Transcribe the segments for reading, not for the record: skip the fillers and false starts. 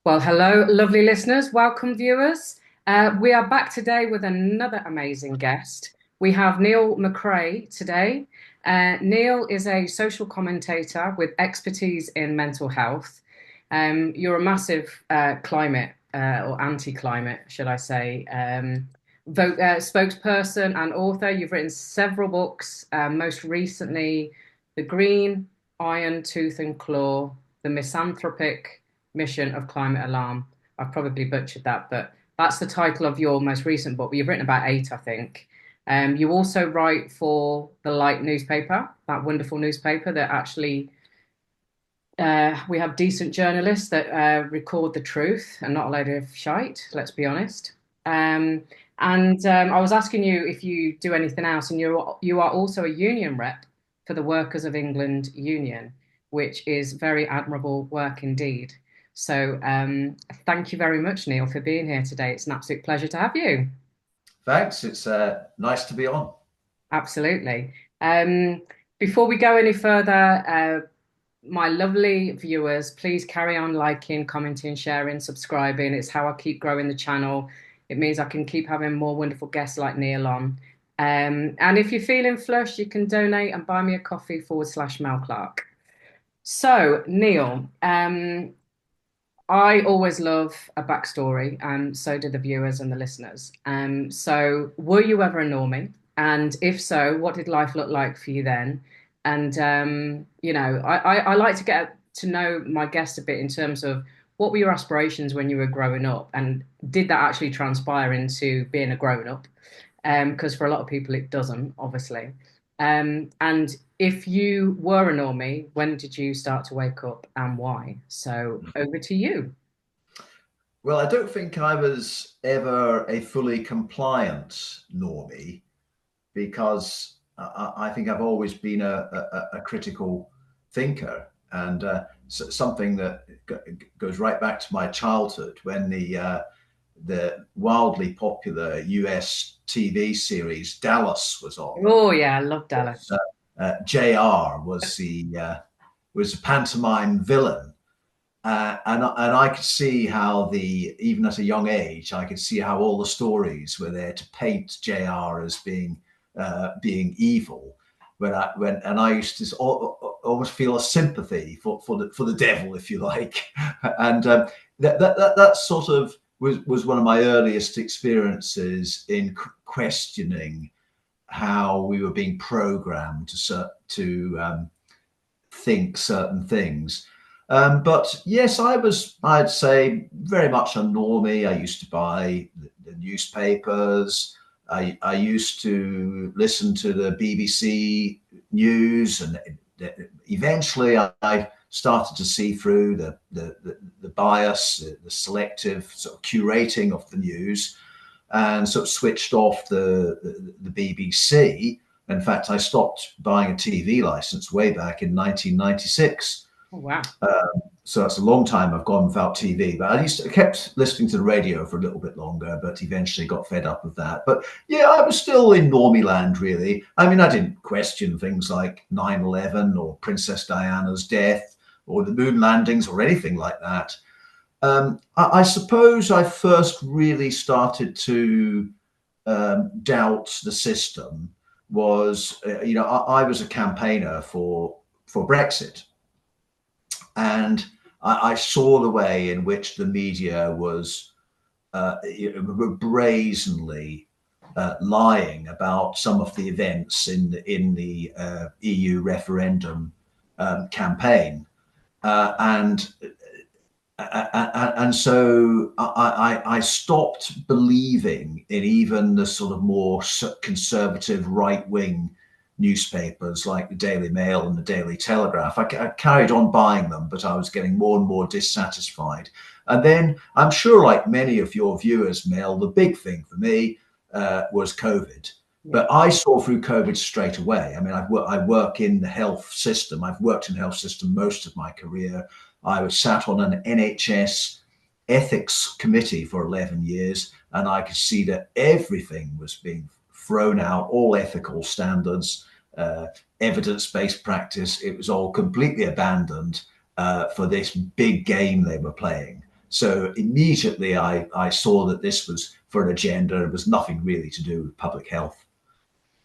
Well, hello, lovely listeners. Welcome, viewers. We are back today with another amazing guest. We have Niall McCrae today. Neil is a social commentator with expertise in mental health. You're a massive climate or anti-climate, should I say, spokesperson and author. You've written several books, most recently, The Green, Iron, Tooth and Claw, The Misanthropic Mission of Climate Alarm. I've probably butchered that, but that's the title of your most recent book. You've written about eight, I think. You also write for the Light newspaper, that wonderful newspaper that actually we have decent journalists that record the truth and not a load of shite, let's be honest. I was asking you if you do anything else, and you are also a union rep for the Workers of England Union, which is very admirable work indeed. So thank you very much, Neil, for being here today. It's an absolute pleasure to have you. Thanks. It's nice to be on. Absolutely. Before we go any further, my lovely viewers, please carry on liking, commenting, sharing, subscribing. It's how I keep growing the channel. It means I can keep having more wonderful guests like Neil on. And if you're feeling flush, you can donate and buy me a coffee /Mel Clark. So, Neil, I always love a backstory, and so do the viewers and the listeners. So, were you ever a normie? And if so, what did life look like for you then? And I like to get to know my guests a bit in terms of what were your aspirations when you were growing up, and did that actually transpire into being a grown up? Because for a lot of people, it doesn't, obviously. And if you were a normie, when did you start to wake up and why? So over to you. Well, I don't think I was ever a fully compliant normie because I think I've always been a critical thinker, and something that goes right back to my childhood when the wildly popular US TV series Dallas was on. Oh yeah, I love Dallas. JR was a pantomime villain, and I could see how even at a young age I could see how all the stories were there to paint JR as being evil. I used to almost feel a sympathy for the devil, if you like, and that sort of was one of my earliest experiences in questioning how we were being programmed to think certain things. But yes, I'd say, very much a normie. I used to buy the newspapers. I used to listen to the BBC news, and eventually I started to see through the bias, the selective sort of curating of the news, and sort of switched off the BBC. In fact, I stopped buying a TV license way back in 1996. Oh, wow. So that's a long time I've gone without TV, but I kept listening to the radio for a little bit longer, but eventually got fed up with that. But yeah, I was still in normie land, really. I mean, I didn't question things like 9/11 or Princess Diana's death or the moon landings or anything like that. I suppose I first really started to doubt the system was, I was a campaigner for Brexit. And I saw the way in which the media was brazenly lying about some of the events in the EU referendum campaign, and so I stopped believing in even the sort of more conservative right-wing newspapers like the Daily Mail and the Daily Telegraph. I carried on buying them, but I was getting more and more dissatisfied. And then I'm sure, like many of your viewers, Mel, the big thing for me was COVID. But I saw through COVID straight away. I mean, I work in the health system. I've worked in the health system most of my career. I was sat on an NHS ethics committee for 11 years, and I could see that everything was being thrown out, all ethical standards, evidence-based practice. It was all completely abandoned for this big game they were playing. So immediately I saw that this was for an agenda. It was nothing really to do with public health.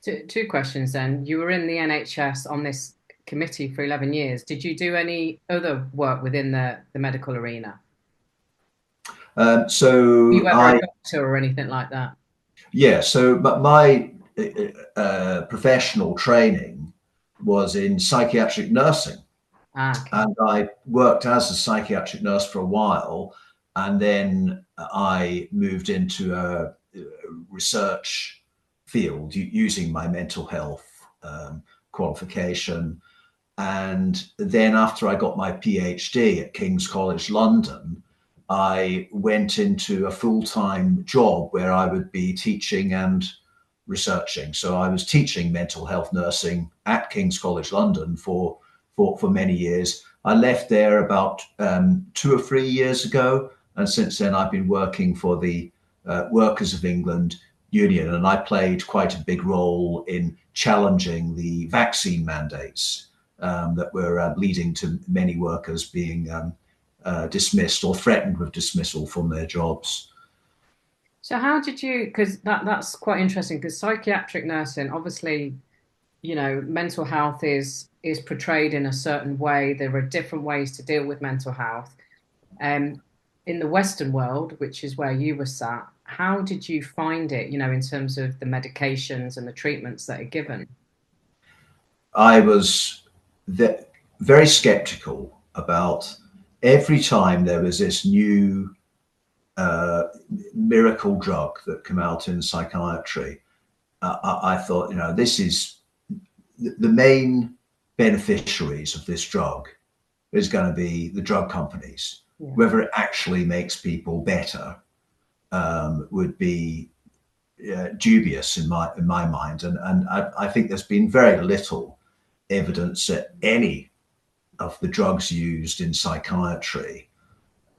Two questions then. You were in the NHS on this committee for 11 years. Did you do any other work within the medical arena? Were So you ever a I, doctor or anything like that? yeah, so my professional training was in psychiatric nursing. Ah, okay. And I worked as a psychiatric nurse for a while. And then I moved into a research field using my mental health qualification. And then after I got my PhD at King's College London, I went into a full-time job where I would be teaching and researching. So I was teaching mental health nursing at King's College London for many years. I left there about 2 or 3 years ago, and since then I've been working for the Workers of England Union, and I played quite a big role in challenging the vaccine mandates that were leading to many workers being dismissed or threatened with dismissal from their jobs. So how did you, because that's quite interesting, because psychiatric nursing, obviously, mental health is portrayed in a certain way. There are different ways to deal with mental health. Um, in the Western world, which is where you were sat, how did you find it, in terms of the medications and the treatments that are given? I was very skeptical about every time there was this new miracle drug that came out in psychiatry. I thought, this is the main beneficiaries of this drug is going to be the drug companies. Yeah. Whether it actually makes people better would be dubious in my mind, and I think there's been very little evidence that any of the drugs used in psychiatry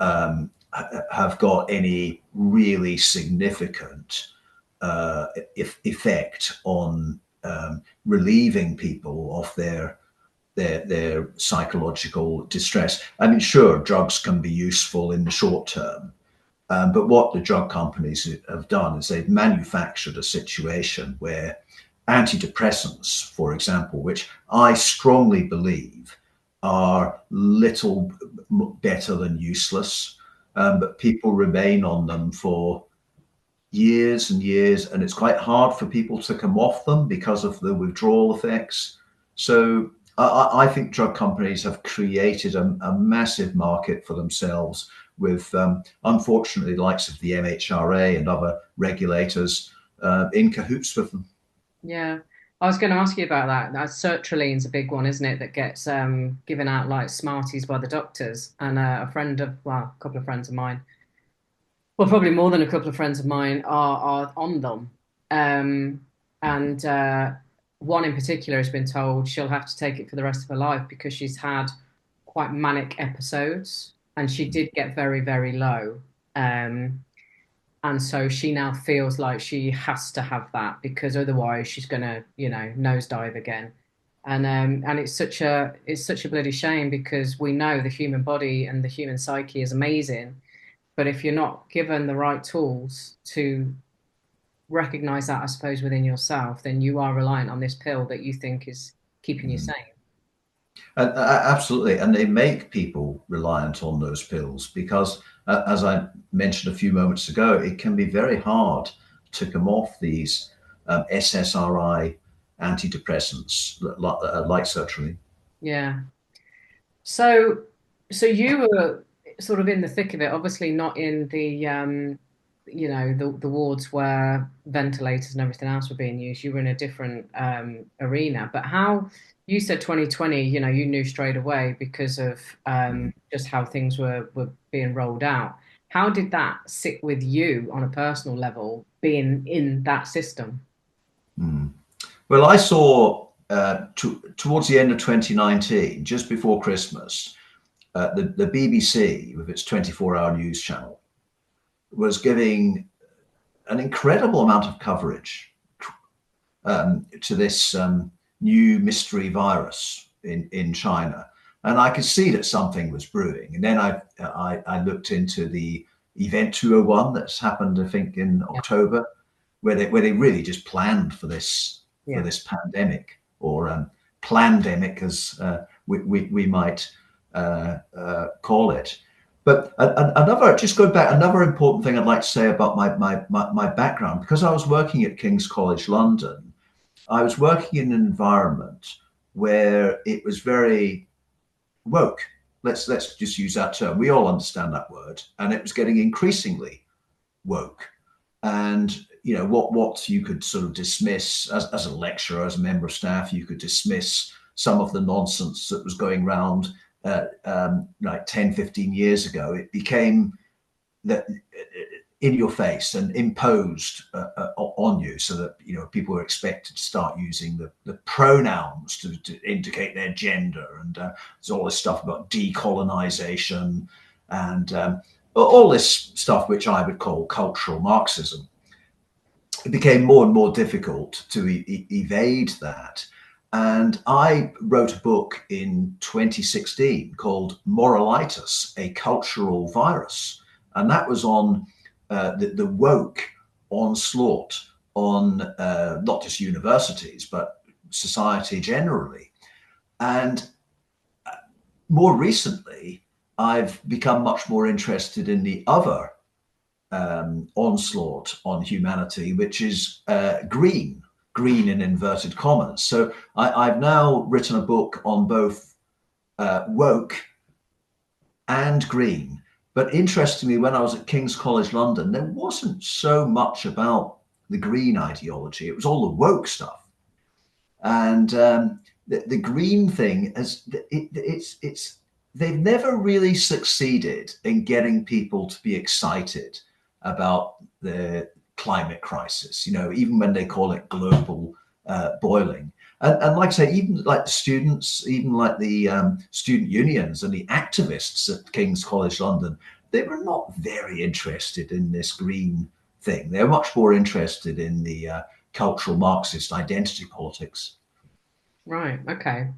have got any really significant effect on relieving people of their psychological distress. I mean, sure, drugs can be useful in the short term, but what the drug companies have done is they've manufactured a situation where antidepressants, for example, which I strongly believe are little better than useless, but people remain on them for years and years, and it's quite hard for people to come off them because of the withdrawal effects. So I think drug companies have created a massive market for themselves with, unfortunately, the likes of the MHRA and other regulators in cahoots with them. Yeah. I was going to ask you about that. Sertraline's a big one, isn't it? That gets given out like Smarties by the doctors. And a couple of friends of mine, well, probably more than a couple of friends of mine are on them. And one in particular has been told she'll have to take it for the rest of her life because she's had quite manic episodes and she did get very, very low. And so she now feels like she has to have that because otherwise she's gonna, nosedive again. And it's such a bloody shame because we know the human body and the human psyche is amazing, but if you're not given the right tools to recognize that, I suppose, within yourself, then you are reliant on this pill that you think is keeping you Mm. sane. Absolutely. And they make people reliant on those pills because, as I mentioned a few moments ago, it can be very hard to come off these SSRI antidepressants like sertraline. Yeah. So, so you were sort of in the thick of it, obviously not in the wards where ventilators and everything else were being used. You were in a different arena. But how you said 2020, you knew straight away because of just how things were being rolled out. How did that sit with you on a personal level, being in that system? Mm. Well, I saw towards the end of 2019, just before Christmas, the BBC, with its 24-hour news channel, was giving an incredible amount of coverage to this new mystery virus in China. and I could see that something was brewing. And then I looked into the Event 201 that's happened, I think, in Yeah. October, where they really just planned for this Yeah. pandemic, or plandemic, as we might call it. But another, just going back, another important thing I'd like to say about my background, because I was working at King's College London, I was working in an environment where it was very woke. Let's just use that term. We all understand that word, and it was getting increasingly woke. And what you could sort of dismiss as a lecturer, as a member of staff, you could dismiss some of the nonsense that was going around like 10, 15 years ago. It became that in your face and imposed on you, so that people were expected to start using the pronouns to indicate their gender, and there's all this stuff about decolonization and all this stuff which I would call cultural Marxism. It became more and more difficult to evade that. And I wrote a book in 2016 called Moralitis, a Cultural Virus. And that was on the woke onslaught on not just universities, but society generally. And more recently, I've become much more interested in the other onslaught on humanity, which is green in inverted commas. So I've now written a book on both woke and green. But interestingly, when I was at King's College London, there wasn't so much about the green ideology. It was all the woke stuff. And the green thing, they've never really succeeded in getting people to be excited about the climate crisis, even when they call it global boiling. And like I say, even like the students, even like the student unions and the activists at King's College London, they were not very interested in this green thing. They're much more interested in the cultural Marxist identity politics. Right. Okay.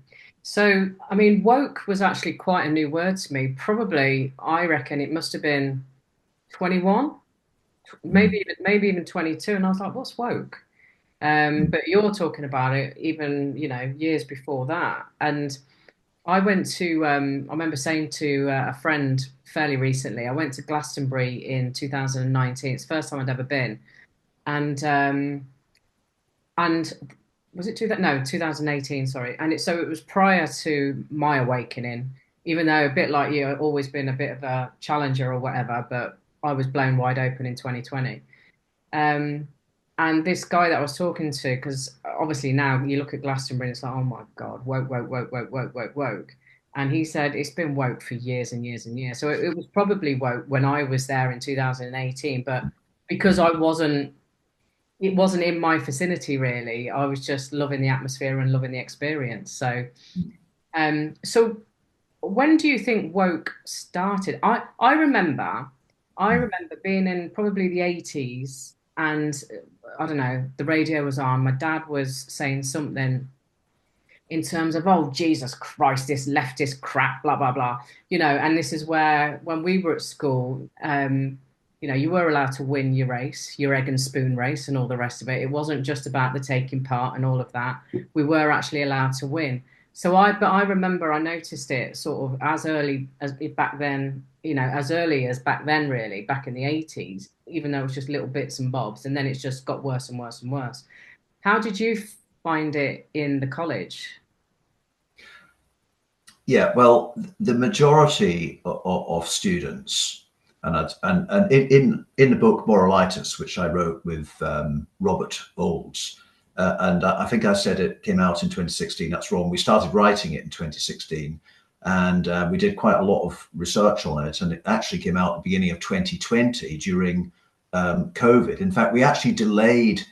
So, I mean, woke was actually quite a new word to me. Probably, I reckon it must have been 21, maybe even 22. And I was like, what's woke? But you're talking about it even, years before that. And I went to, I remember saying to a friend fairly recently, I went to Glastonbury in 2019. It's the first time I'd ever been. And was it 2018, sorry. And so it was prior to my awakening, even though a bit like you, I've always been a bit of a challenger or whatever, but I was blown wide open in 2020. And this guy that I was talking to, because obviously now you look at Glastonbury and it's like, oh my God, woke, woke, woke, woke, woke, woke, woke. And he said it's been woke for years and years and years. So it was probably woke when I was there in 2018, but because it wasn't in my vicinity really. I was just loving the atmosphere and loving the experience. So when do you think woke started? I remember being in probably the 80s, and I don't know, the radio was on. My dad was saying something in terms of, oh, Jesus Christ, this leftist crap, blah, blah, blah. And this is where, when we were at school, you were allowed to win your race, your egg and spoon race and all the rest of it. It wasn't just about the taking part and all of that. We were actually allowed to win. But I remember I noticed it sort of as early as back then, as early as back then, really, back in the 80s, even though it was just little bits and bobs. And then it's just got worse and worse and worse. How did you find it in the college? Yeah, well, the majority of students, and in the book Moralitis, which I wrote with Robert Olds, and I think I said it came out in 2016. That's wrong. We started writing it in 2016, and we did quite a lot of research on it. And it actually came out at the beginning of 2020 during COVID. In fact, we actually delayed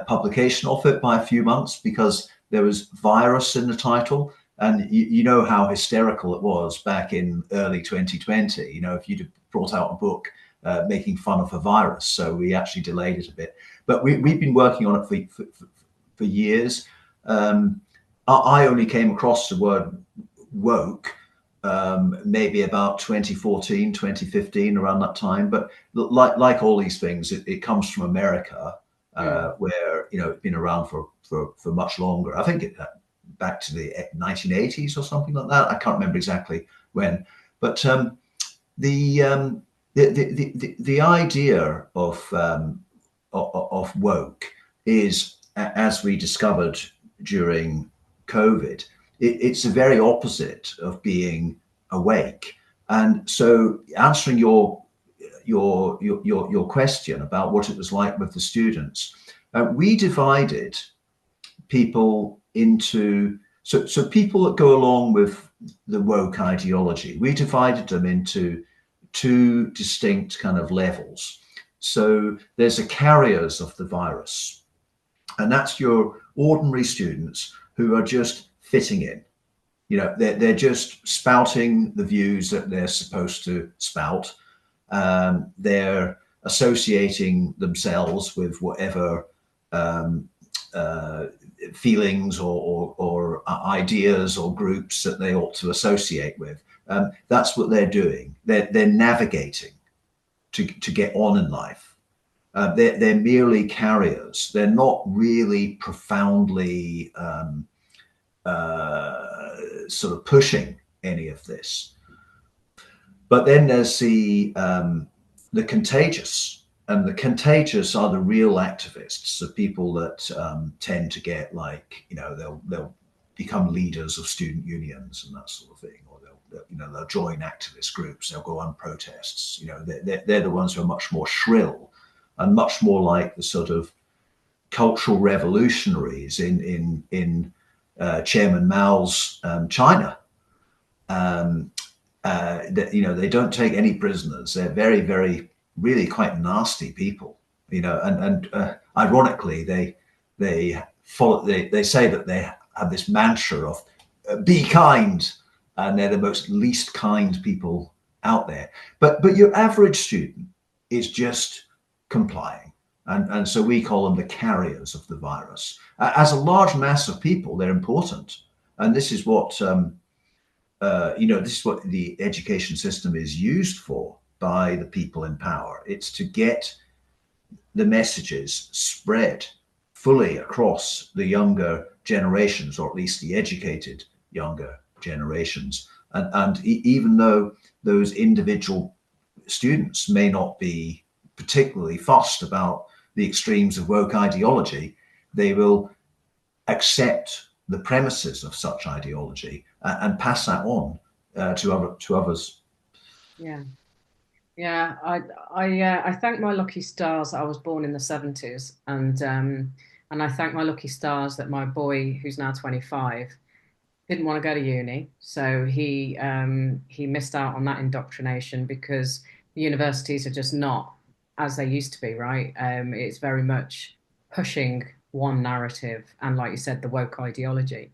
publication of it by a few months because there was virus in the title. And you know how hysterical it was back in early 2020, if you'd brought out a book making fun of a virus. So we actually delayed it a bit. But we've been working on it for years. I only came across the word woke maybe about 2014, 2015, around that time. But like all these things, it comes from America, Mm. where it's been around for much longer. I think back to the 1980s or something like that. I can't remember exactly when, but the, um, the idea of woke is, as we discovered during COVID, it's the very opposite of being awake. And so, answering your question about what it was like with the students, we divided people into, so people that go along with the woke ideology, we divided them into two distinct kind of levels. So there's the carriers of the virus, and that's your ordinary students who are just fitting in. They're just spouting the views that they're supposed to spout. They're associating themselves with whatever um, uh, feelings or ideas or groups that they ought to associate with. That's what they're doing. They're navigating to get on in life. They're merely carriers. They're not really profoundly sort of pushing any of this. But then there's the contagious, and the contagious are the real activists, the people that tend to get, like, they'll become leaders of student unions and that sort of thing, or they'll join activist groups, they'll go on protests. They're the ones who are much more shrill and much more like the sort of cultural revolutionaries in Chairman Mao's China. They don't take any prisoners. They're very, very, really quite nasty people. And ironically, they follow. They say that they have this mantra of be kind, and they're the most least kind people out there. But your average student is just complying. And so we call them the carriers of the virus. As a large mass of people, they're important. And this is what, this is what the education system is used for by the people in power. It's to get the messages spread fully across the younger generations, or at least the educated younger generations. And even though those individual students may not be particularly fussed about the extremes of woke ideology, they will accept the premises of such ideology and pass that on to others. Yeah. Yeah, I thank my lucky stars that I was born in the 70s, and I thank my lucky stars that my boy, who's now 25, didn't want to go to uni, so he missed out on that indoctrination because the universities are just not as they used to be, right? It's very much pushing one narrative, and like you said, the woke ideology.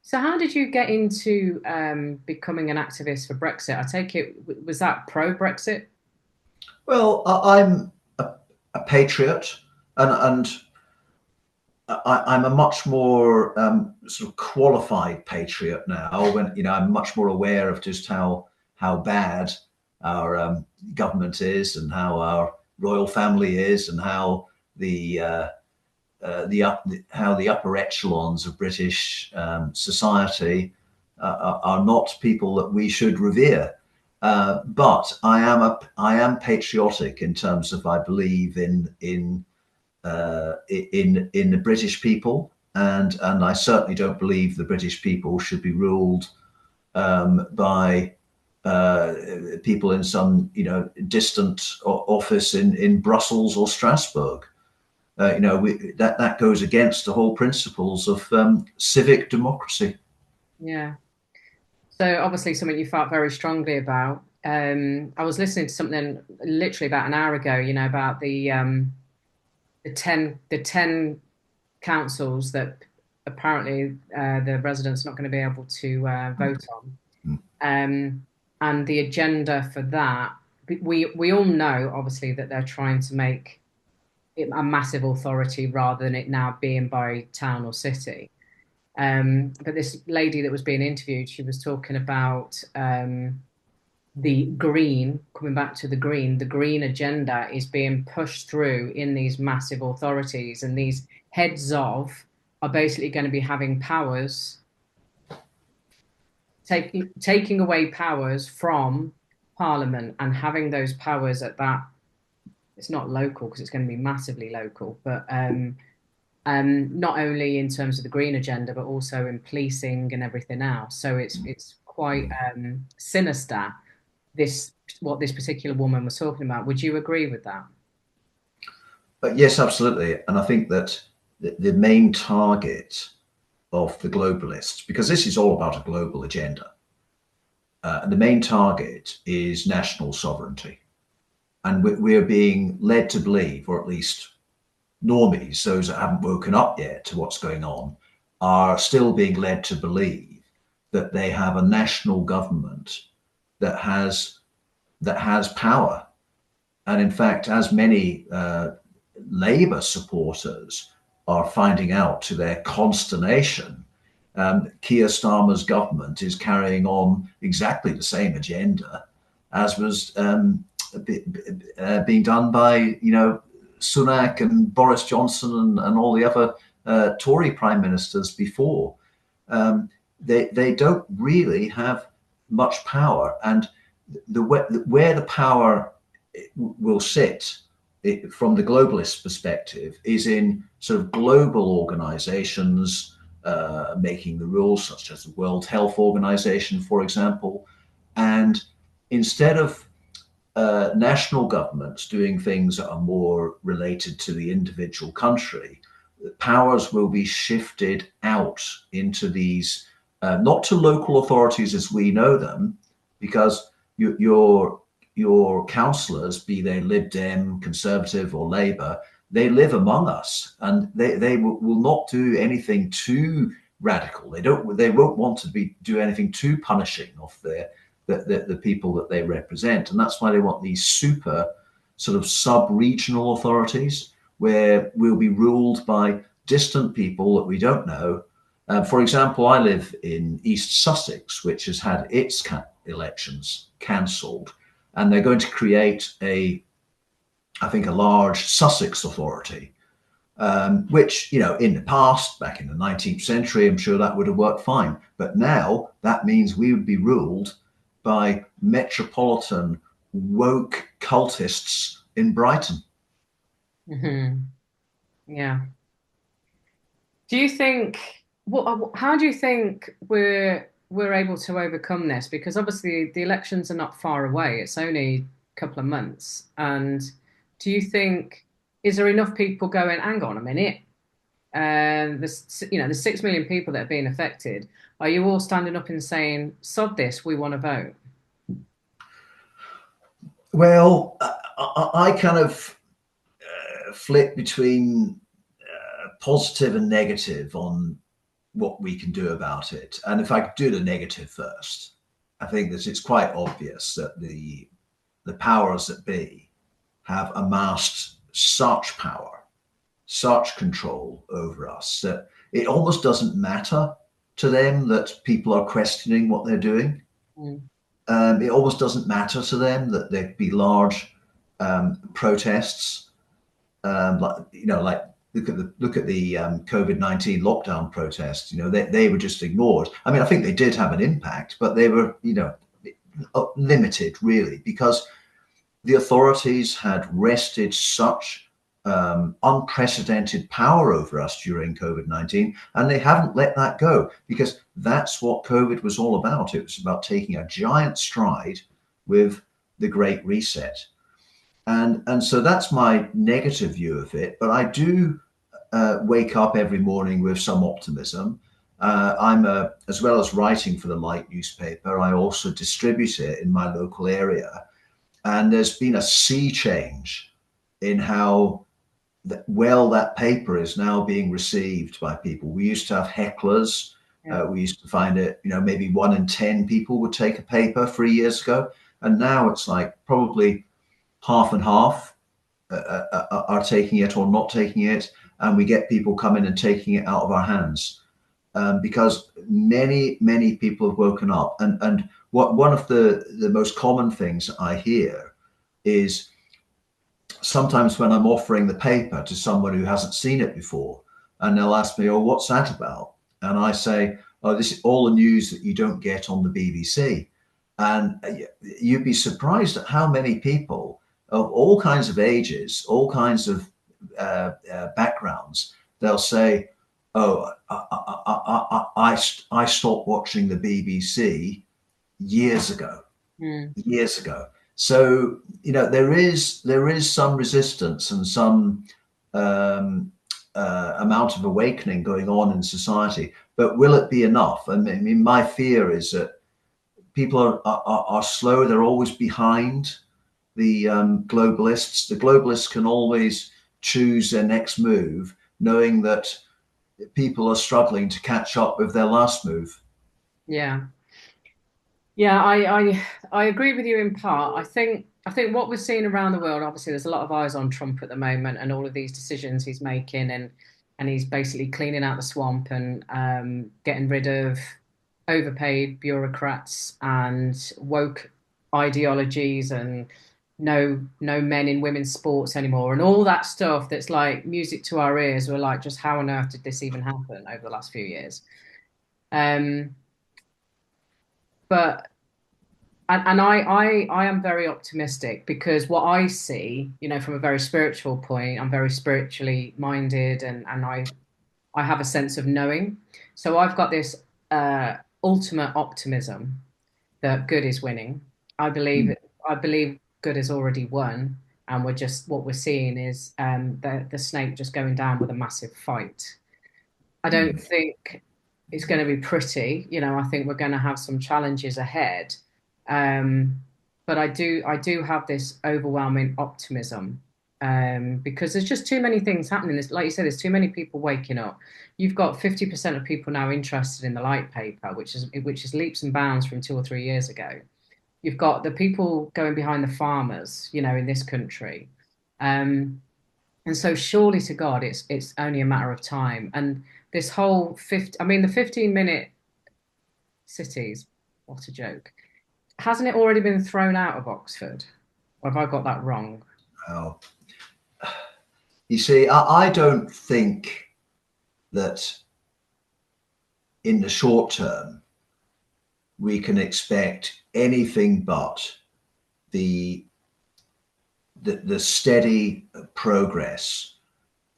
So, how did you get into becoming an activist for Brexit? I take it, was that pro Brexit? Well, I'm a patriot, and I'm a much more sort of qualified patriot now. When I'm much more aware of just how bad our government is, and how our royal family is, and how how the upper echelons of British society are not people that we should revere. But I am patriotic in terms of, I believe in the British people, and I certainly don't believe the British people should be ruled by people in some distant office in Brussels or Strasbourg. That goes against the whole principles of civic democracy. Yeah. So obviously something you felt very strongly about. I was listening to something literally about an hour ago, about the ten councils that apparently the residents are not going to be able to vote on, Mm. and the agenda for that. We all know obviously that they're trying to make it a massive authority rather than it now being by town or city. But this lady that was being interviewed, she was talking about the green, coming back to the green agenda is being pushed through in these massive authorities, and these heads of are basically going to be having powers, taking away powers from Parliament and having those powers at that. It's not local because it's going to be massively local, but not only in terms of the green agenda, but also in policing and everything else. So it's quite sinister. This what this particular woman was talking about. Would you agree with that? But yes, absolutely. And I think that the main target of the globalists, because this is all about a global agenda, and the main target is national sovereignty. And we're being led to believe, or at least normies, those that haven't woken up yet to what's going on, are still being led to believe that they have a national government that has power. And in fact, as many Labour supporters are finding out to their consternation, Keir Starmer's government is carrying on exactly the same agenda as was being done by, Sunak and Boris Johnson and all the other Tory prime ministers before. They don't really have much power, and where the power will sit from the globalist perspective is in sort of global organizations making the rules, such as the World Health Organization, for example. And instead of national governments doing things that are more related to the individual country, powers will be shifted out into these, not to local authorities as we know them, because your councillors, be they Lib Dem, Conservative or Labour, they live among us, and they will not do anything too radical. They won't want to do anything too punishing of the people that they represent. And that's why they want these super sort of sub-regional authorities where we'll be ruled by distant people that we don't know. For example, I live in East Sussex, which has had its elections cancelled, and they're going to create I think, a large Sussex authority, which, in the past, back in the 19th century, I'm sure that would have worked fine. But now that means we would be ruled by metropolitan woke cultists in Brighton. Mm-hmm. Yeah. Do you think how do you think we're able to overcome this? Because obviously the elections are not far away. It's only a couple of months. And do you think is there enough people going, hang on a minute? There's 6 million people that are being affected. Are you all standing up and saying, sod this, we want to vote? Well, I kind of flip between positive and negative on what we can do about it. And if I could do the negative first, I think that it's quite obvious that the powers that be have amassed such power, such control over us, that it almost doesn't matter to them that people are questioning what they're doing. Mm. It almost doesn't matter to them that there be large protests, like look at the COVID-19 lockdown protests. They were just ignored. I mean, I think they did have an impact, but they were limited really, because the authorities had wrested such unprecedented power over us during COVID-19, and they haven't let that go, because that's what COVID was all about. It was about taking a giant stride with the Great Reset. And so that's my negative view of it. But I do wake up every morning with some optimism. As well as writing for the Light newspaper, I also distribute it in my local area. And there's been a sea change in how that paper is now being received by people. We used to have hecklers. Yeah. We used to find it, maybe 1 in 10 people would take a paper 3 years ago. And now it's like probably half and half are taking it or not taking it. And we get people coming and taking it out of our hands. because many people have woken up. And what one of the most common things I hear is sometimes when I'm offering the paper to someone who hasn't seen it before, and they'll ask me, "Oh, what's that about?" And I say, "Oh, this is all the news that you don't get on the BBC." And you'd be surprised at how many people of all kinds of ages, all kinds of backgrounds, they'll say, "Oh, I stopped watching the BBC years ago, Mm. years ago." So there is some resistance and some um, amount of awakening going on in society, but will it be enough? I mean, my fear is that people are slow. They're always behind the globalists. The globalists can always choose their next move, knowing that people are struggling to catch up with their last move. Yeah. Yeah, I agree with you in part. I think what we're seeing around the world, obviously, there's a lot of eyes on Trump at the moment and all of these decisions he's making, and he's basically cleaning out the swamp and getting rid of overpaid bureaucrats and woke ideologies and no men in women's sports anymore and all that stuff that's like music to our ears. We're like, just how on earth did this even happen over the last few years? Um, but and I am very optimistic because what I see, from a very spiritual point, I'm very spiritually minded and I have a sense of knowing. So I've got this ultimate optimism that good is winning. I believe Mm, I believe good has already won, and what we're seeing is the snake just going down with a massive fight. I don't mm, think it's going to be pretty. I think we're going to have some challenges ahead. Um, but I do have this overwhelming optimism because there's just too many things happening. Like you said, there's too many people waking up. You've got 50% of people now interested in the light paper, which is leaps and bounds from 2 or 3 years ago. You've got the people going behind the farmers, in this country. Um, and so surely to God, it's only a matter of time. And this whole I mean, the 15-minute cities, what a joke. Hasn't it already been thrown out of Oxford? Or have I got that wrong? well, you see, I don't think that in the short term we can expect anything but the the steady progress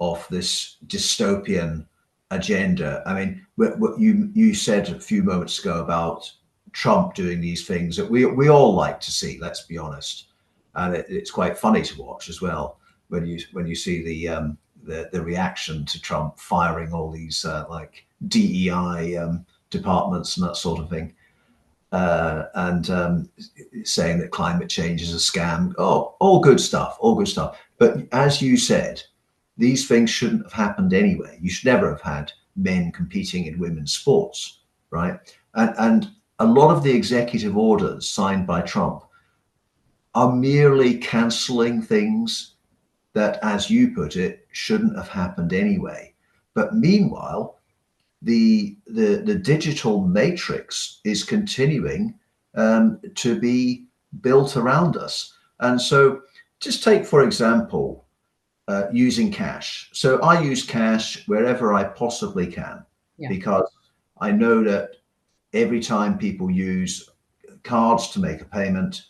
of this dystopian agenda. I mean, what you said a few moments ago about Trump doing these things that we all like to see. Let's be honest, and it's quite funny to watch as well when you see the reaction to Trump firing all these like DEI departments and that sort of thing. And saying that climate change is a scam. Oh, all good stuff, all good stuff. But as you said, these things shouldn't have happened anyway. You should never have had men competing in women's sports, right? And a lot of the executive orders signed by Trump are merely cancelling things that, as you put it, shouldn't have happened anyway. But meanwhile, the digital matrix is continuing to be built around us. And so, just take for example, using cash. So I use cash wherever I possibly can Yeah. because I know that every time people use cards to make a payment,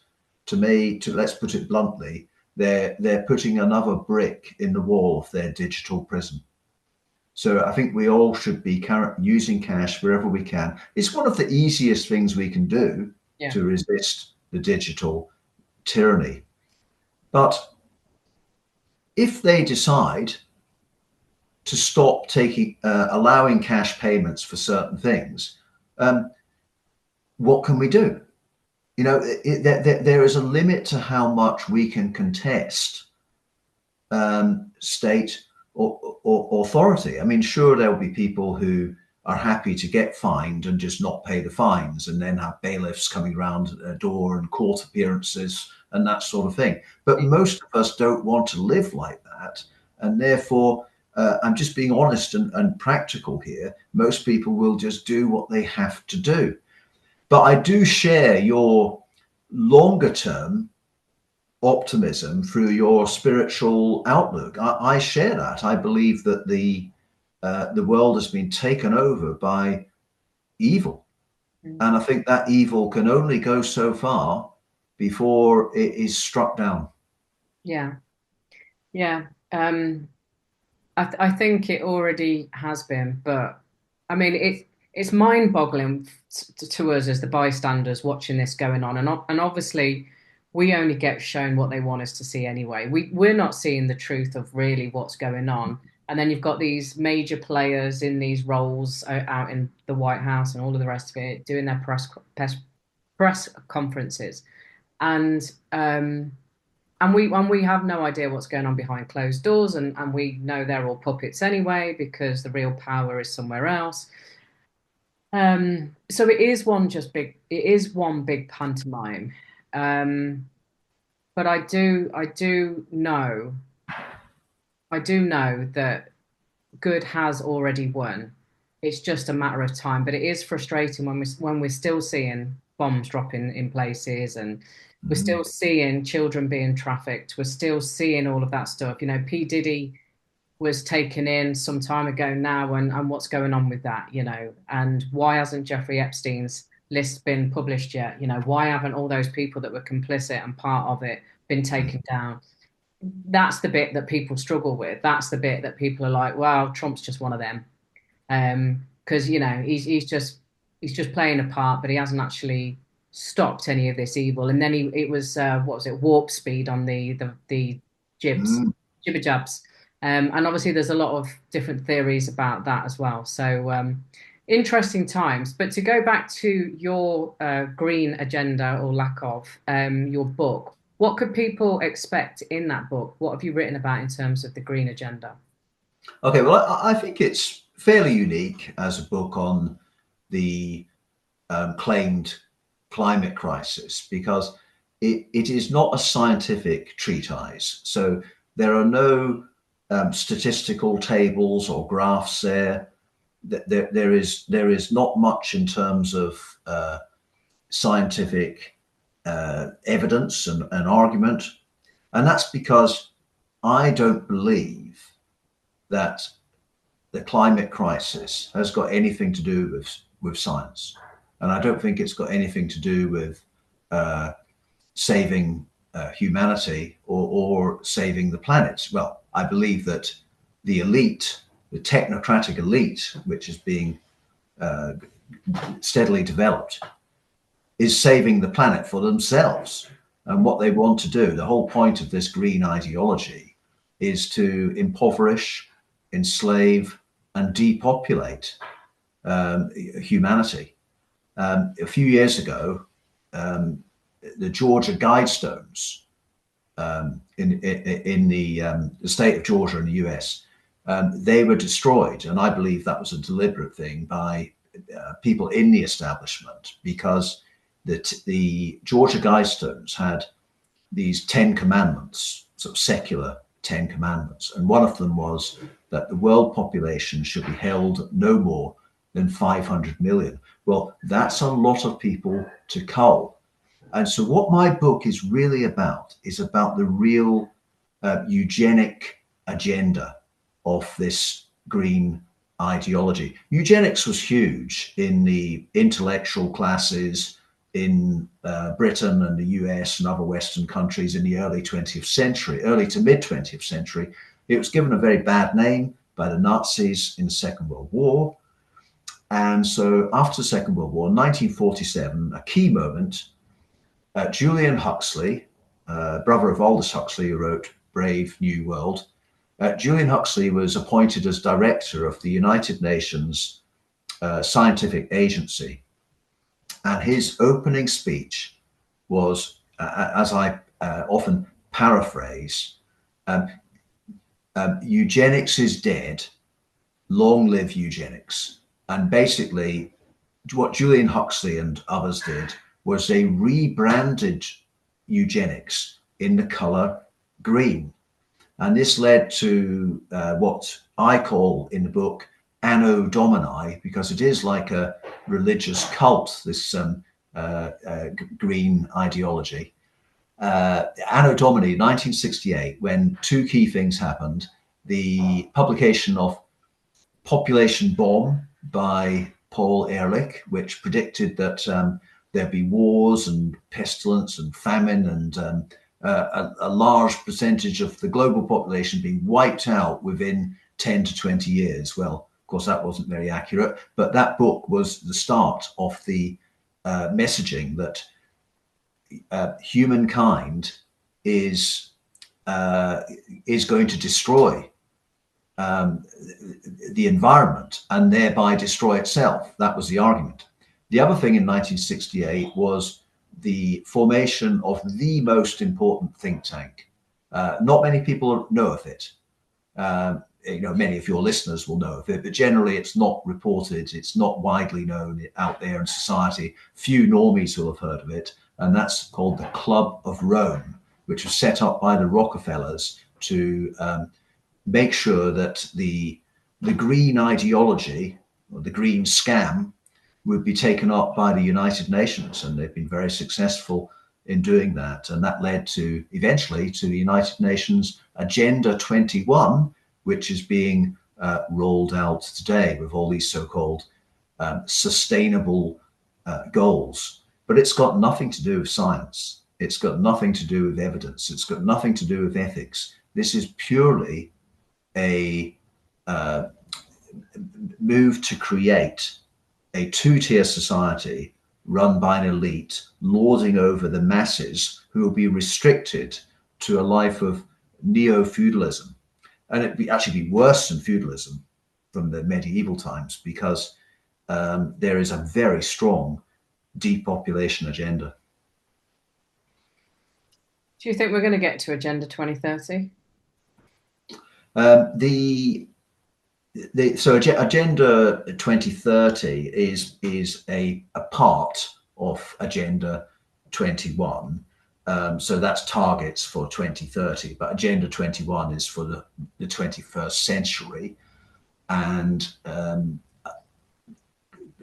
to me, to let's put it bluntly, they're putting another brick in the wall of their digital prison. So I think we all should be using cash wherever we can. It's one of the easiest things we can do Yeah. to resist the digital tyranny. But if they decide to stop allowing cash payments for certain things, um, what can we do? There is a limit to how much we can contest state or authority. I mean, sure, there'll be people who are happy to get fined and just not pay the fines and then have bailiffs coming around their door and court appearances and that sort of thing. But most of us don't want to live like that. And therefore, I'm just being honest and practical here. Most people will just do what they have to do. But I do share your longer term optimism through your spiritual outlook. I share that. I believe that the world has been taken over by evil, Mm. and I think that evil can only go so far before it is struck down. Yeah, yeah. I think it already has been, but I mean, it's mind-boggling to us as the bystanders watching this going on, and obviously we only get shown what they want us to see anyway. We're not seeing the truth of really what's going on, and then you've got these major players in these roles out in the White House and all of the rest of it doing their press conferences, and um, and we have no idea what's going on behind closed doors, and we know they're all puppets anyway because the real power is somewhere else. So it is one big pantomime. Um, but I do know that good has already won. It's just a matter of time. But it is frustrating when we're still seeing bombs dropping in places, and we're Mm. still seeing children being trafficked. We're still seeing all of that stuff. You know, P. Diddy was taken in some time ago now, and what's going on with that, you know, and why hasn't Jeffrey Epstein's list been published yet? You know, why haven't all those people that were complicit and part of it been taken down? That's the bit that people struggle with. That's the bit that people are like, well, Trump's just one of them. Because you know he's just playing a part, but he hasn't actually stopped any of this evil. And then it was what was it, warp speed on the Mm. jibber jabs, and obviously there's a lot of different theories about that as well. So interesting times. But to go back to your green agenda or lack of, your book, what could people expect in that book? What have you written about in terms of the green agenda? Okay, well, I think it's fairly unique as a book on the claimed climate crisis because it is not a scientific treatise. So there are no statistical tables or graphs there. There is not much in terms of scientific evidence and argument, and that's because I don't believe that the climate crisis has got anything to do with science, and I don't think it's got anything to do with uh, saving humanity or saving the planet. Well, I believe that the elite, the technocratic elite, which is being uh, steadily developed, is saving the planet for themselves. And what they want to do, the whole point of this green ideology, is to impoverish, enslave, and depopulate humanity. A few years ago, the Georgia Guidestones in the state of Georgia in the US, they were destroyed. And I believe that was a deliberate thing by people in the establishment because the Georgia Guidestones had these 10 commandments, sort of secular 10 commandments. And one of them was that the world population should be held no more than 500 million. Well, that's a lot of people to cull. And so what my book is really about is about the real eugenic agenda of this green ideology. Eugenics was huge in the intellectual classes in Britain and the US and other Western countries in the early 20th century, early to mid 20th century. It was given a very bad name by the Nazis in the Second World War. And so after the Second World War, 1947, a key moment, Julian Huxley, brother of Aldous Huxley, who wrote Brave New World, Julian Huxley was appointed as director of the United Nations Scientific Agency. And his opening speech was, as I often paraphrase, eugenics is dead, long live eugenics. And basically, what Julian Huxley and others did was they rebranded eugenics in the color green. And this led to what I call in the book Anno Domini, because it is like a religious cult, this green ideology. Anno Domini 1968, when two key things happened: the publication of Population Bomb by Paul Ehrlich, which predicted that there'd be wars and pestilence and famine and a large percentage of the global population being wiped out within 10 to 20 years. Well, of course, that wasn't very accurate, but that book was the start of the messaging that humankind is going to destroy the environment and thereby destroy itself. That was the argument. The other thing in 1968 was the formation of the most important think tank. Not many people know of it. Many of your listeners will know of it, but generally it's not reported. It's not widely known out there in society. Few normies will have heard of it. And that's called the Club of Rome, which was set up by the Rockefellers to make sure that the green ideology or the green scam would be taken up by the United Nations. And they've been very successful in doing that. And that led to eventually to the United Nations Agenda 21, which is being rolled out today with all these so-called sustainable goals. But it's got nothing to do with science. It's got nothing to do with evidence. It's got nothing to do with ethics. This is purely a move to create a two-tier society run by an elite, lording over the masses who will be restricted to a life of neo-feudalism. And it'd actually be worse than feudalism from the medieval times, because there is a very strong depopulation agenda. Do you think we're going to get to Agenda 2030? So Agenda 2030 is a part of Agenda 21. So that's targets for 2030, but Agenda 21 is for the 21st century. And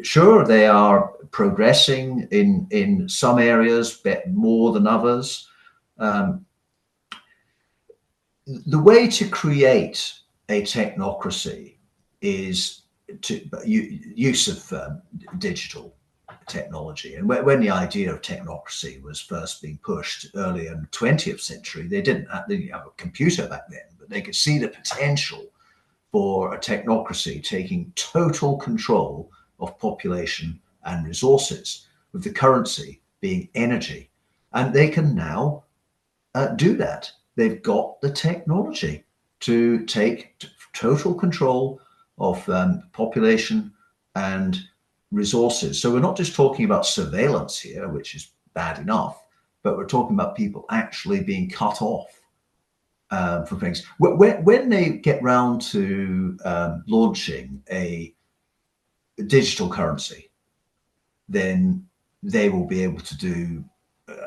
sure, they are progressing in some areas more than others. The way to create a technocracy is to use of digital technology. And when the idea of technocracy was first being pushed earlier in the 20th century, they didn't have a computer back then, but they could see the potential for a technocracy taking total control of population and resources, with the currency being energy. And they can now do that. They've got the technology to take total control of population and resources. So we're not just talking about surveillance here, which is bad enough, but we're talking about people actually being cut off from things. When they get round to launching a digital currency, then they will be able to do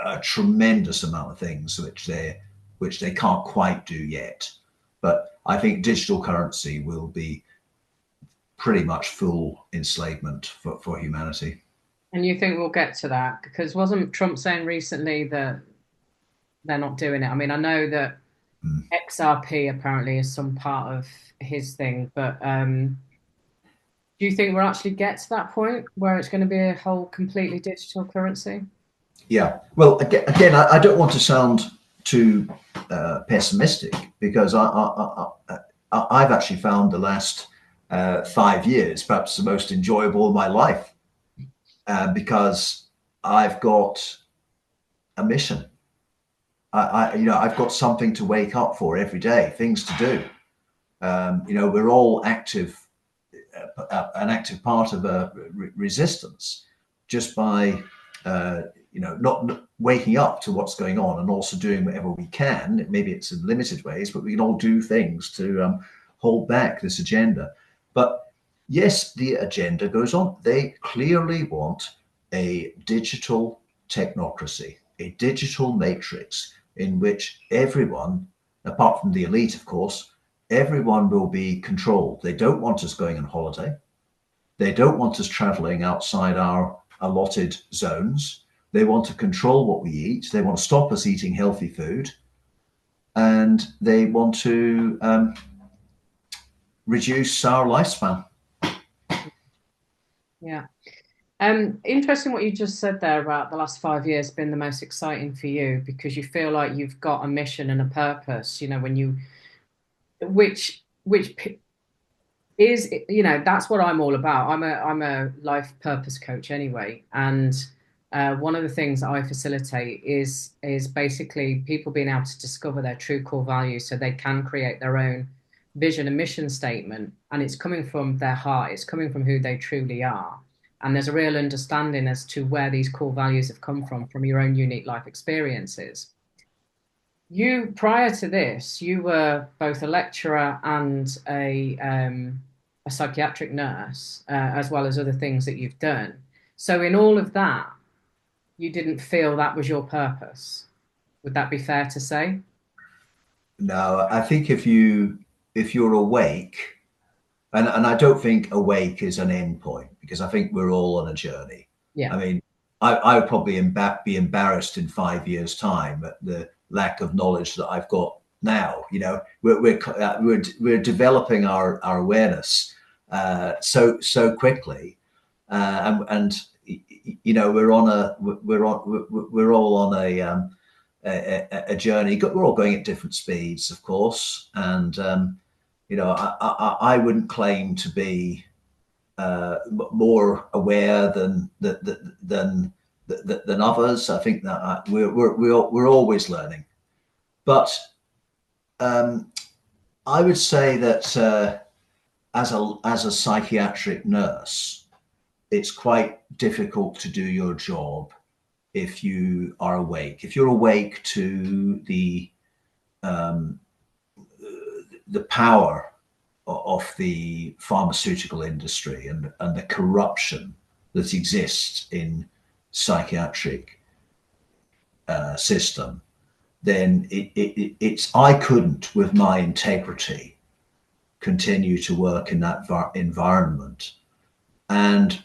a tremendous amount of things which they can't quite do yet. But I think digital currency will be pretty much full enslavement for humanity. And you think we'll get to that? Because wasn't Trump saying recently that they're not doing it? I mean, I know that XRP apparently is some part of his thing, but do you think we'll actually get to that point where it's going to be a whole completely digital currency? Yeah. Well, again, I don't want to sound too pessimistic, because I've actually found the last 5 years perhaps the most enjoyable of my life, because I've got a mission. I've got something to wake up for every day, things to do. We're all active, an active part of a resistance, just by not waking up to what's going on, and also doing whatever we can. Maybe it's in limited ways, but we can all do things to hold back this agenda. But yes, the agenda goes on. They clearly want a digital technocracy, a digital matrix in which everyone apart from the elite, of course, everyone will be controlled. They don't want us going on holiday. They don't want us traveling outside our allotted zones. They want to control what we eat. They want to stop us eating healthy food. And they want to reduce our lifespan. Yeah. Interesting what you just said there about the last 5 years being the most exciting for you because you feel like you've got a mission and a purpose, when you, which is, that's what I'm all about. I'm a life purpose coach anyway, and one of the things that I facilitate is basically people being able to discover their true core values so they can create their own vision and mission statement, and it's coming from their heart. It's coming from who they truly are, and there's a real understanding as to where these core values have come from your own unique life experiences. You, prior to this, you were both a lecturer and a psychiatric nurse, as well as other things that you've done. So, in all of that, you didn't feel that was your purpose. Would that be fair to say? No, I think if you're awake, and I don't think awake is an end point because I think we're all on a journey. Yeah. I mean, I would probably be embarrassed in 5 years' time at the lack of knowledge that I've got now. We're developing our awareness so quickly, and we're all on a journey. We're all going at different speeds, of course, and I wouldn't claim to be more aware than others. I think that we're always learning, but I would say that as a psychiatric nurse, it's quite difficult to do your job if you are awake. If you're awake to the power of the pharmaceutical industry and the corruption that exists in psychiatric system, then it's I couldn't, with my integrity, continue to work in that environment. And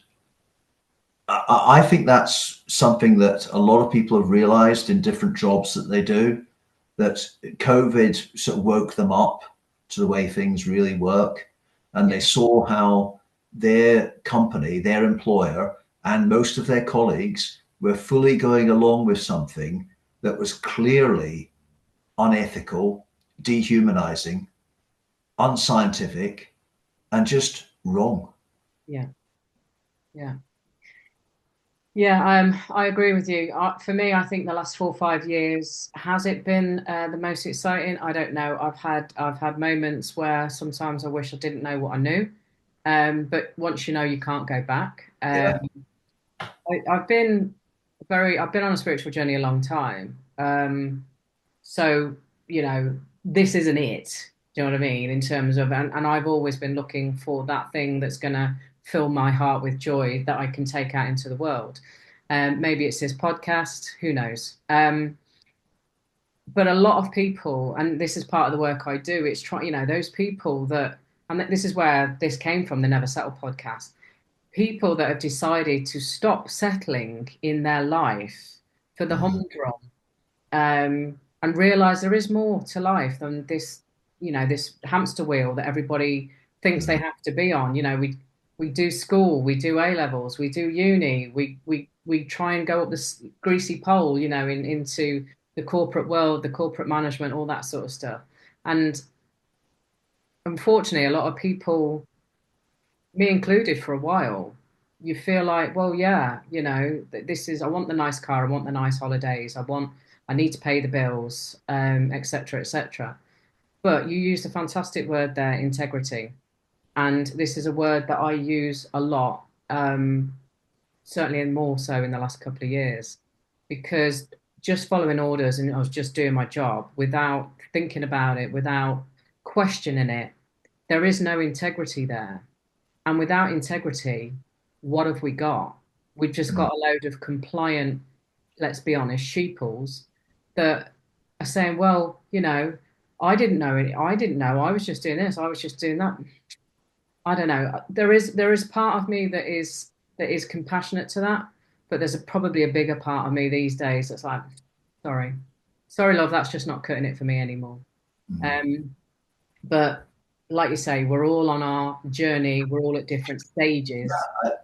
I think that's something that a lot of people have realized in different jobs that they do, that COVID sort of woke them up to the way things really work. And they saw how their company, their employer, and most of their colleagues were fully going along with something that was clearly unethical, dehumanizing, unscientific, and just wrong. Yeah. Yeah. Yeah, I agree with you. For me, I think the last 4 or 5 years has it been the most exciting? I don't know. I've had moments where sometimes I wish I didn't know what I knew, but once you know, you can't go back. Yeah. I've been on a spiritual journey a long time. So this isn't it. Do you know what I mean? In terms of, and I've always been looking for that thing that's gonna fill my heart with joy that I can take out into the world. Maybe it's this podcast, who knows? But a lot of people, and this is part of the work I do, it's those people that, and this is where this came from, the Never Settle podcast, people that have decided to stop settling in their life for the Mm. humdrum, and realize there is more to life than this hamster wheel that everybody thinks they Mm. have to be on. We do school, we do A levels, we do uni, we try and go up this greasy pole, into the corporate world, the corporate management, all that sort of stuff. And unfortunately, a lot of people, me included for a while, you feel like, well, yeah, I want the nice car, I want the nice holidays, I need to pay the bills, et cetera, et cetera. But you used a fantastic word there, integrity. And this is a word that I use a lot, certainly and more so in the last couple of years, because just following orders and I was just doing my job without thinking about it, without questioning it, there is no integrity there. And without integrity, what have we got? We've just Mm. got a load of compliant, let's be honest, sheeples that are saying, well, I didn't know it. I didn't know. I was just doing this. I was just doing that. I don't know. There is part of me that is compassionate to that, but there's probably a bigger part of me these days that's like, sorry, sorry, love, that's just not cutting it for me anymore. Mm. Um, but like you say, we're all on our journey. We're all at different stages.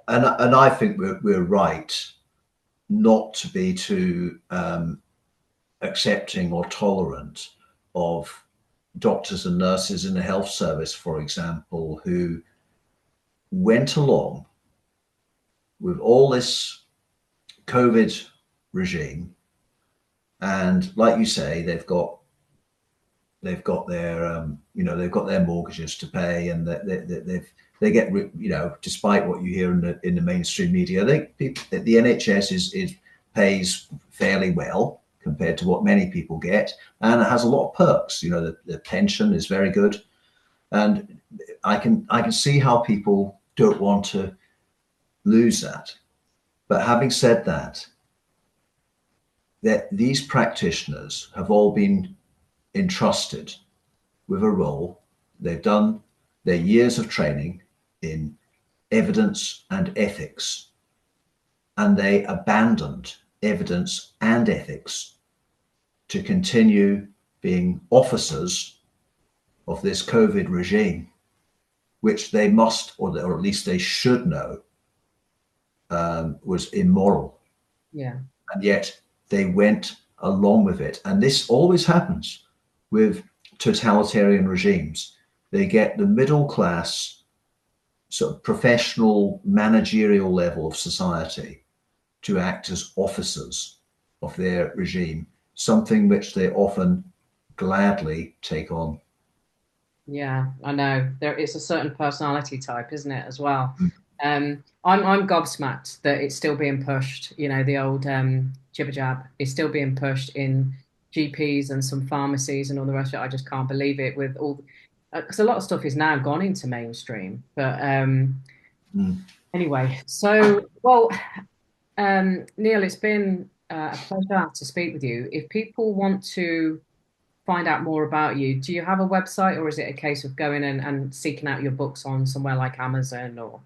And I think we're right not to be too accepting or tolerant of doctors and nurses in the health service, for example, who went along with all this COVID regime, and like you say, they've got their they've got their mortgages to pay, and they get despite what you hear in the mainstream media, I think the NHS is pays fairly well compared to what many people get, and it has a lot of perks. The pension is very good, and I can see how people don't want to lose that. But having said that, these practitioners have all been entrusted with a role. They've done their years of training in evidence and ethics, and they abandoned evidence and ethics to continue being officers of this COVID regime, which they must, or at least they should know, was immoral. Yeah. And yet they went along with it. And this always happens with totalitarian regimes. They get the middle class, sort of professional, managerial level of society to act as officers of their regime, something which they often gladly take on. Yeah, I know. It's a certain personality type, isn't it, as well? I'm gobsmacked that it's still being pushed. The old jibber jab is still being pushed in GPs and some pharmacies and all the rest of it. I just can't believe it with all because a lot of stuff is now gone into mainstream. But Mm. anyway, so well, Neil, it's been a pleasure to speak with you. If people want to find out more about you, do you have a website or is it a case of going and seeking out your books on somewhere like Amazon or?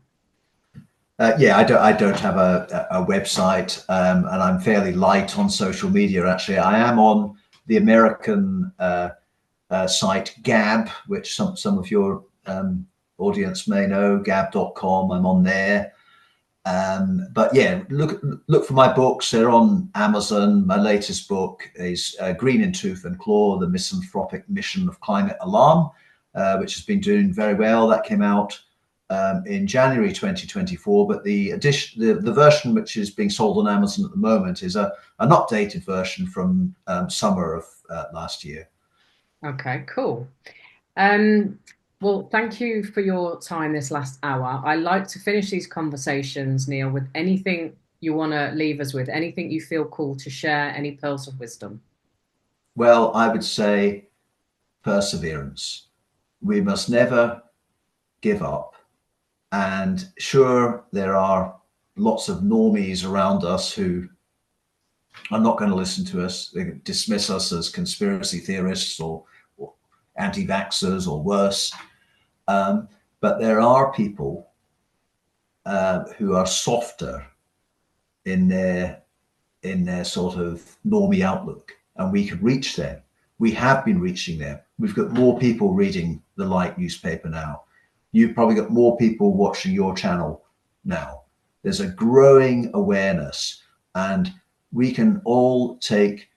Yeah, I don't have a website, and I'm fairly light on social media. Actually, I am on the American site Gab, which some of your audience may know, gab.com. I'm on there. But yeah, look for my books. They're on Amazon. My latest book is Green in Tooth and Claw: The Misanthropic Mission of Climate Alarm, which has been doing very well. That came out in January 2024. But the version which is being sold on Amazon at the moment is an updated version from summer of last year. Okay, cool. Um, well, thank you for your time this last hour. I like to finish these conversations, Neil, with anything you want to leave us with, anything you feel called to share, any pearls of wisdom. Well, I would say perseverance. We must never give up. And sure, there are lots of normies around us who are not going to listen to us. They dismiss us as conspiracy theorists or anti-vaxxers or worse. But there are people who are softer in their sort of normie outlook, and we could reach them. We have been reaching them. We've got more people reading the Light newspaper now. You've probably got more people watching your channel now. There's a growing awareness, and we can all take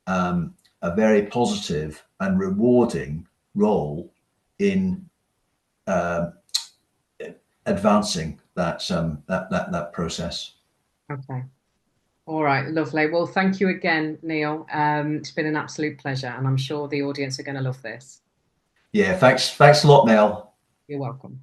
a very positive and rewarding role in advancing that process. Okay. All right, lovely. Well, thank you again, Neil. It's been an absolute pleasure, and I'm sure the audience are going to love this. Yeah, thanks a lot, Mel. You're welcome.